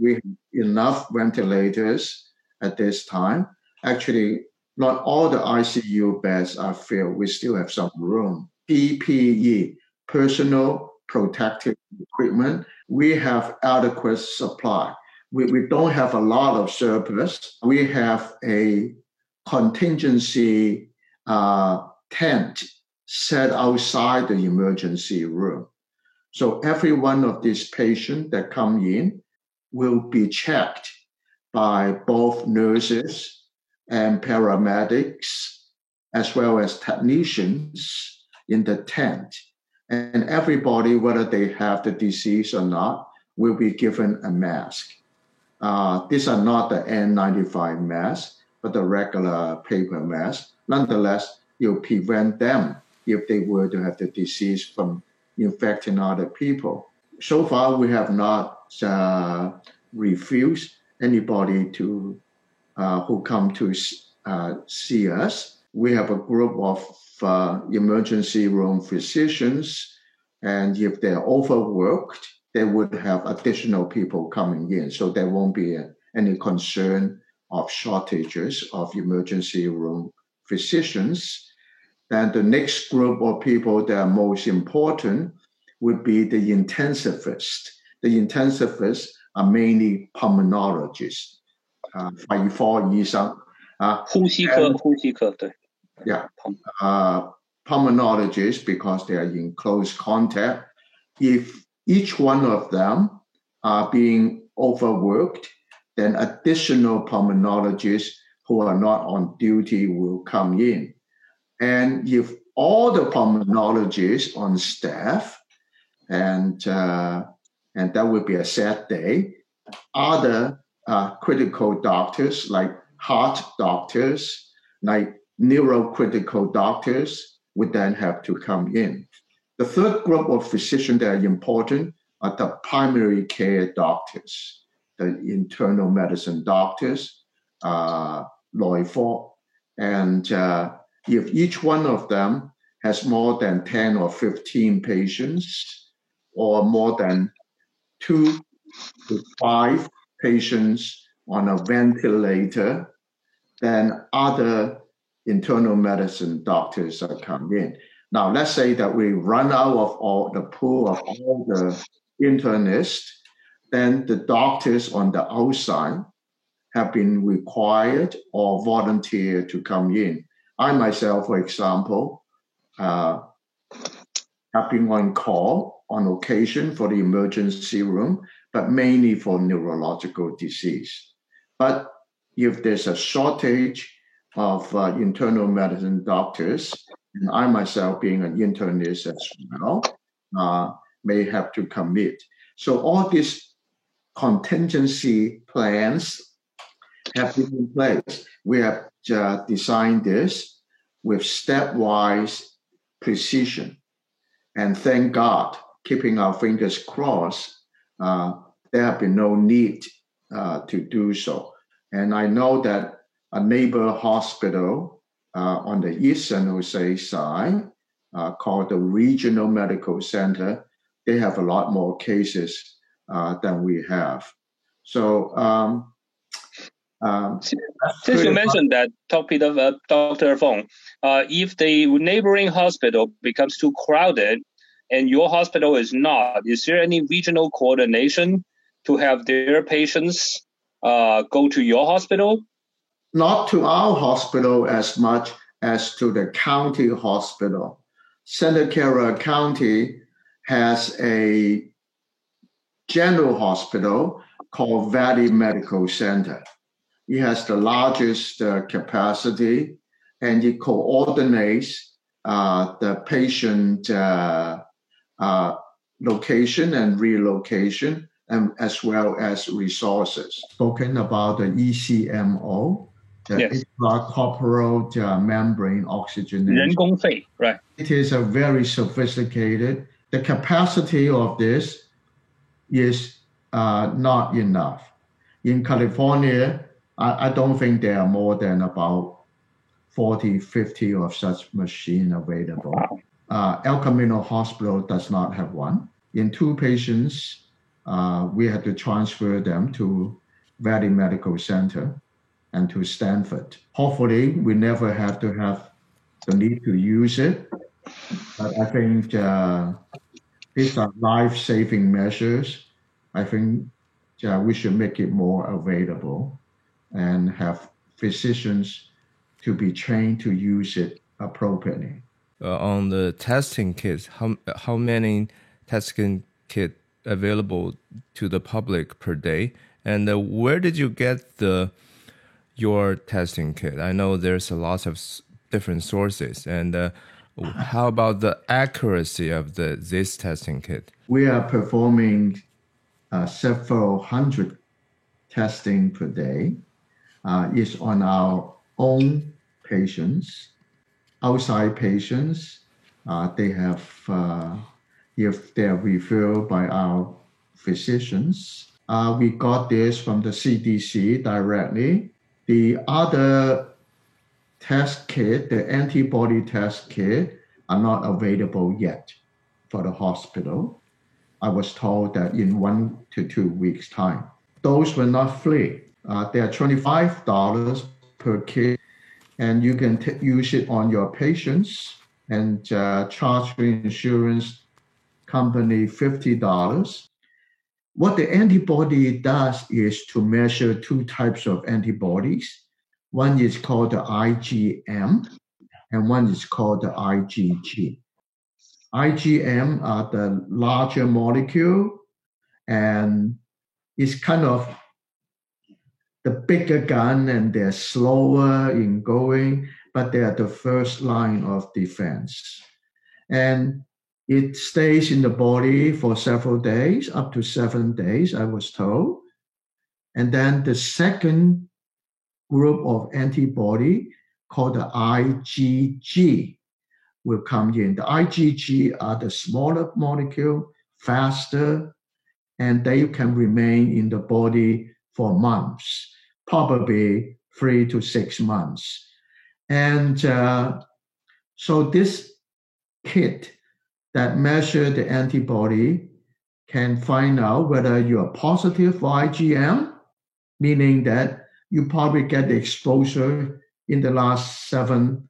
We have enough ventilators at this time. Actually, not all the ICU beds are filled. We still have some room. PPE, personal protective equipment, we have adequate supply. We don't have a lot of surplus. We have a contingency tent set outside the emergency room. So every one of these patients that come in will be checked by both nurses and paramedics, as well as technicians in the tent. And everybody, whether they have the disease or not, will be given a mask. These are not the N95 masks, but the regular paper masks. Nonetheless, you'll prevent them if they were to have the disease from infecting other people. So far, we have not refused anybody to who come to see us. We have a group of emergency room physicians, and if they're overworked, they would have additional people coming in. So there won't be any concern of shortages of emergency room physicians. Then the next group of people that are most important would be the intensivists. The intensivists are mainly pulmonologists. 肺科醫生呼吸科對 Yeah, pulmonologists, because they are in close contact. If each one of them are being overworked, then additional pulmonologists who are not on duty will come in. And if all the pulmonologists on staff, and that would be a sad day, other critical doctors like heart doctors, like neurocritical doctors would then have to come in. The third group of physicians that are important are the primary care doctors, the internal medicine doctors,內科, and if each one of them has more than 10 or 15 patients, or more than 2 to 5 patients on a ventilator, then other internal medicine doctors are coming in. Now, let's say that we run out of all the pool of all the internists, then the doctors on the outside have been required or volunteered to come in. I myself, for example, have been on call on occasion for the emergency room, but mainly for neurological disease. But if there's a shortage of internal medicine doctors, and I myself being an internist as well, may have to commit. So all these contingency plans have been in place. We have designed this with stepwise precision. And thank God, keeping our fingers crossed, there have been no need to do so. And I know that a neighbor hospital on the East San Jose side, called the Regional Medical Center, they have a lot more cases than we have. So, since you mentioned that, Dr. Fong, if the neighboring hospital becomes too crowded and your hospital is not, is there any regional coordination to have their patients go to your hospital? Not to our hospital as much as to the county hospital. Santa Clara County has a general hospital called Valley Medical Center. It has the largest capacity, and it coordinates the patient location and relocation, and as well as resources. Spoken about the ECMO, the intracorporeal membrane oxygenation. 人工肺, right? It is a very sophisticated. The capacity of this is not enough. In California, I don't think there are more than about 40, 50 of such machines available. Wow. El Camino Hospital does not have one. In 2 patients we had to transfer them to Valley Medical Center and to Stanford. Hopefully, we never have to have the need to use it. But I think these are life-saving measures. I think we should make it more available and have physicians to be trained to use it appropriately. On the testing kits, how many testing kits available to the public per day? And where did you get your testing kit? I know there's a lot of different sources. And how about the accuracy of this testing kit? We are performing several hundred testing per day. It's on our own patients. Outside patients, they have, if they're referred by our physicians, we got this from the CDC directly. The other test kit, the antibody test kit, are not available yet for the hospital. I was told that in 1 to 2 weeks' time. Those were not free. They are $25 per kit, and you can use it on your patients and charge the insurance company $50. What the antibody does is to measure two types of antibodies. One is called the IgM, and one is called the IgG. IgM are the larger molecule, and it's kind of the bigger gun, and they're slower in going, but they are the first line of defense. And it stays in the body for several days, up to 7 days, I was told. And then the second group of antibody called the IgG will come in. The IgG are the smaller molecule, faster, and they can remain in the body for months, probably 3 to 6 months. And so this kit that measure the antibody can find out whether you are positive for IgM, meaning that you probably get the exposure in the last 7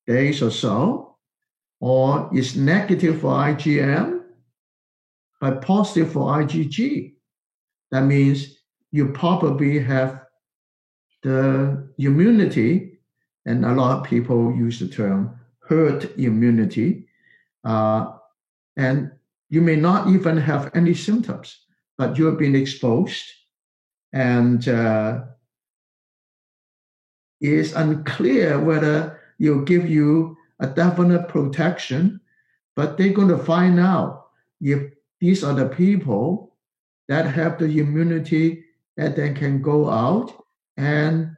days or so, or is negative for IgM, but positive for IgG. That means you probably have the immunity, and a lot of people use the term herd immunity, and you may not even have any symptoms, but you have been exposed, and it's unclear whether it'll give you a definite protection, but they're going to find out if these are the people that have the immunity that they can go out. And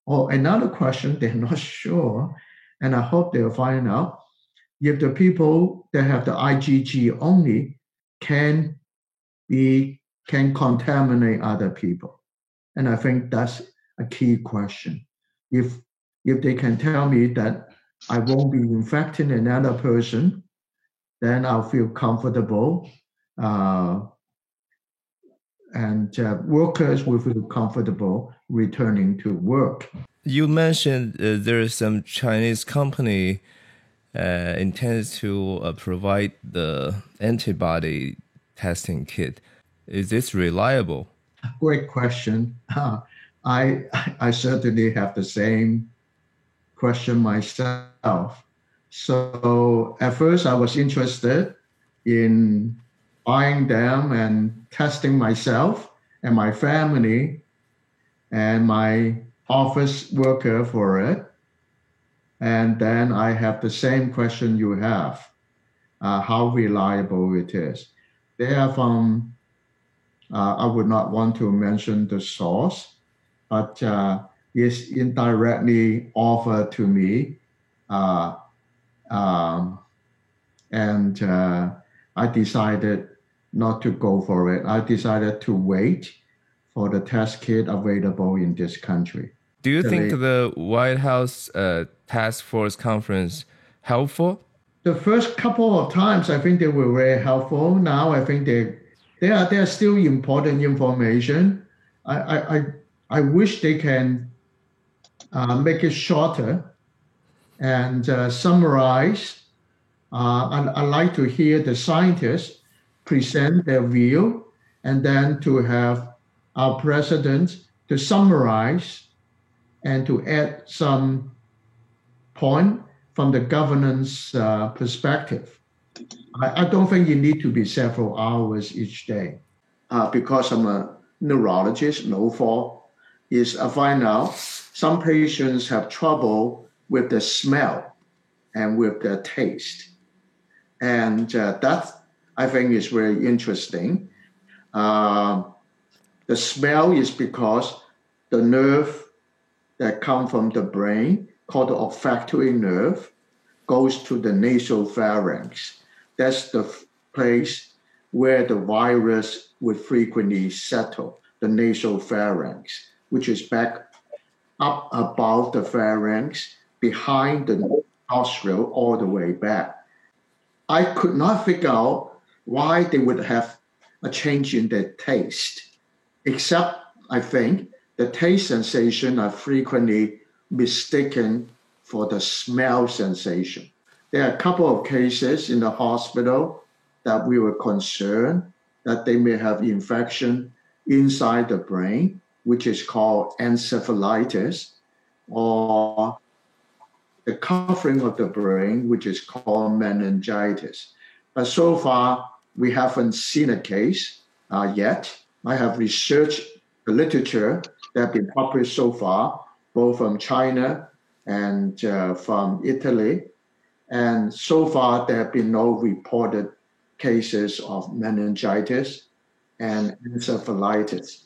or another question, they're not sure, and I hope they'll find out if the people that have the IgG only can contaminate other people. And I think that's a key question. If they can tell me that I won't be infecting another person, then I'll feel comfortable, and workers will feel comfortable returning to work. You mentioned there is some Chinese company intends to provide the antibody testing kit. Is this reliable? Great question. I certainly have the same question myself. So at first I was interested in buying them and testing myself and my family and my office worker for it. And then I have the same question you have, how reliable it is. They are from, I would not want to mention the source, but it's indirectly offered to me. And I decided not to go for it. I decided to wait for the test kit available in this country. Do you think the White House Task Force Conference helpful? The first couple of times, I think they were very helpful. Now I think They are still important information. I wish they can make it shorter and summarize. I'd like to hear the scientists present their view, and then to have our president to summarize and to add some point from the governance perspective. I don't think you need to be several hours each day. Because I'm a neurologist, no fault, is I find out some patients have trouble with the smell and with the taste. And that, I think, is very interesting. The smell is because the nerve that comes from the brain, called the olfactory nerve, goes to the nasopharynx. That's the place where the virus would frequently settle, the nasopharynx, which is back up above the pharynx, behind the nostril, all the way back. I could not figure out why they would have a change in their taste, except I think the taste sensation are frequently mistaken for the smell sensation. There are a couple of cases in the hospital that we were concerned that they may have infection inside the brain, which is called encephalitis, or the covering of the brain, which is called meningitis. But so far, we haven't seen a case yet. I have researched the literature that have been published so far, both from China and from Italy. And so far, there have been no reported cases of meningitis and encephalitis.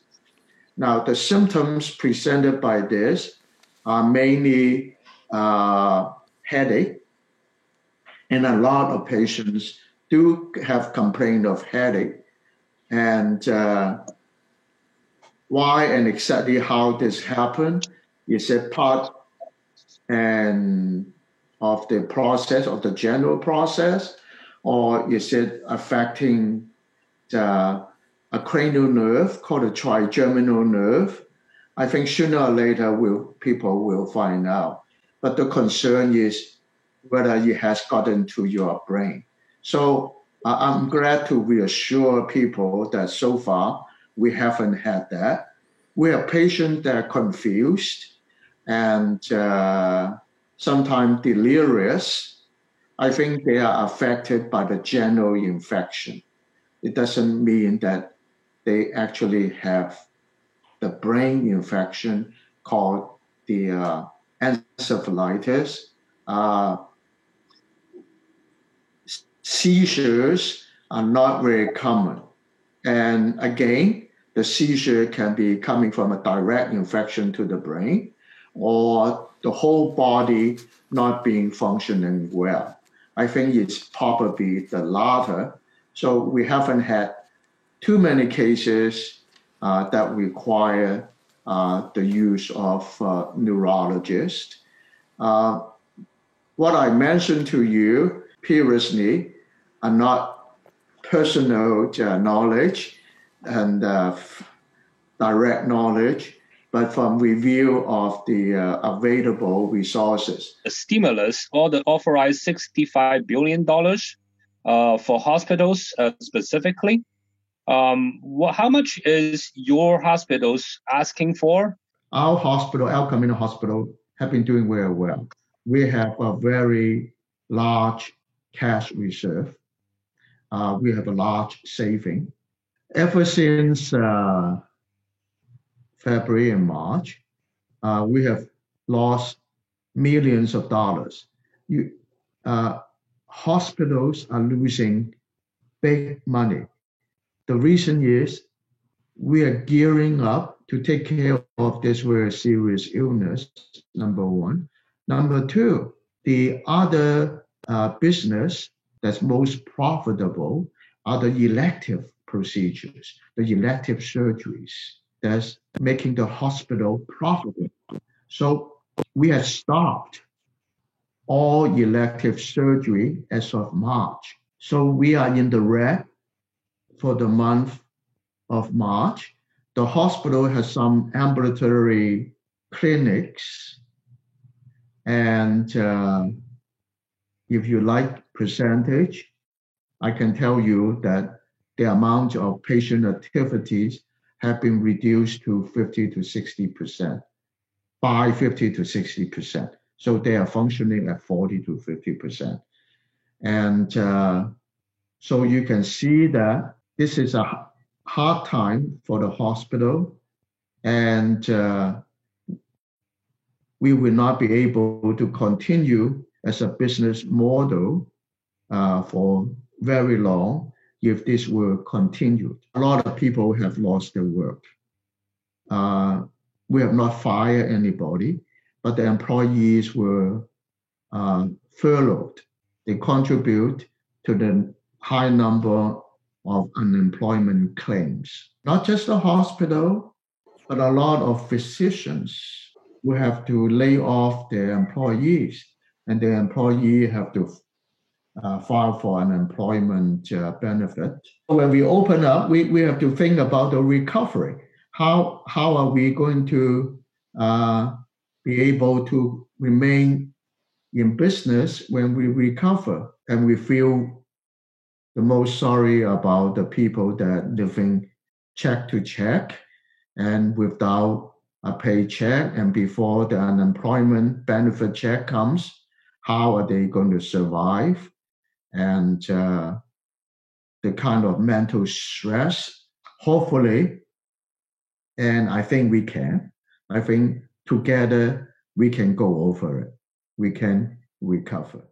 Now, the symptoms presented by this are mainly headache, and a lot of patients do have complaint of headache. And why and exactly how this happened is a part of the process, of the general process, or is it affecting a cranial nerve called a trigeminal nerve? I think sooner or later people will find out. But the concern is whether it has gotten to your brain. So I'm glad to reassure people that so far we haven't had that. We have patients that are confused and sometimes delirious. I think they are affected by the general infection. It doesn't mean that they actually have the brain infection called the encephalitis. Seizures are not very common. And again, the seizure can be coming from a direct infection to the brain or the whole body not being functioning well. I think it's probably the latter. So we haven't had too many cases that require the use of neurologists. What I mentioned to you previously are not personal knowledge and direct knowledge, but from review of the available resources. The stimulus, or the authorized $65 billion for hospitals specifically. How much is your hospitals asking for? Our hospital, El Camino Hospital, have been doing very well. We have a very large cash reserve. We have a large saving. Ever since February and March, we have lost millions of dollars. Hospitals are losing big money. The reason is we are gearing up to take care of this very serious illness, number one. Number two, the other business that's most profitable are the elective procedures, the elective surgeries that's making the hospital profitable. So we have stopped all elective surgery as of March. So we are in the red for the month of March, the hospital has some ambulatory clinics. And if you like percentage, I can tell you that the amount of patient activities have been reduced to 50 to 60%, by 50 to 60%. So they are functioning at 40 to 50%. And so you can see that this is a hard time for the hospital, and we will not be able to continue as a business model for very long if this will continue. A lot of people have lost their work. We have not fired anybody, but the employees were furloughed. They contribute to the high number of unemployment claims. Not just the hospital, but a lot of physicians will have to lay off their employees, and the employee have to file for unemployment benefit. When we open up, we have to think about the recovery. How are we going to be able to remain in business when we recover? And we feel the most sorry about the people that living check to check and without a paycheck, and before the unemployment benefit check comes, how are they going to survive? And the kind of mental stress, hopefully, and I think we can. I think together we can go over it. We can recover.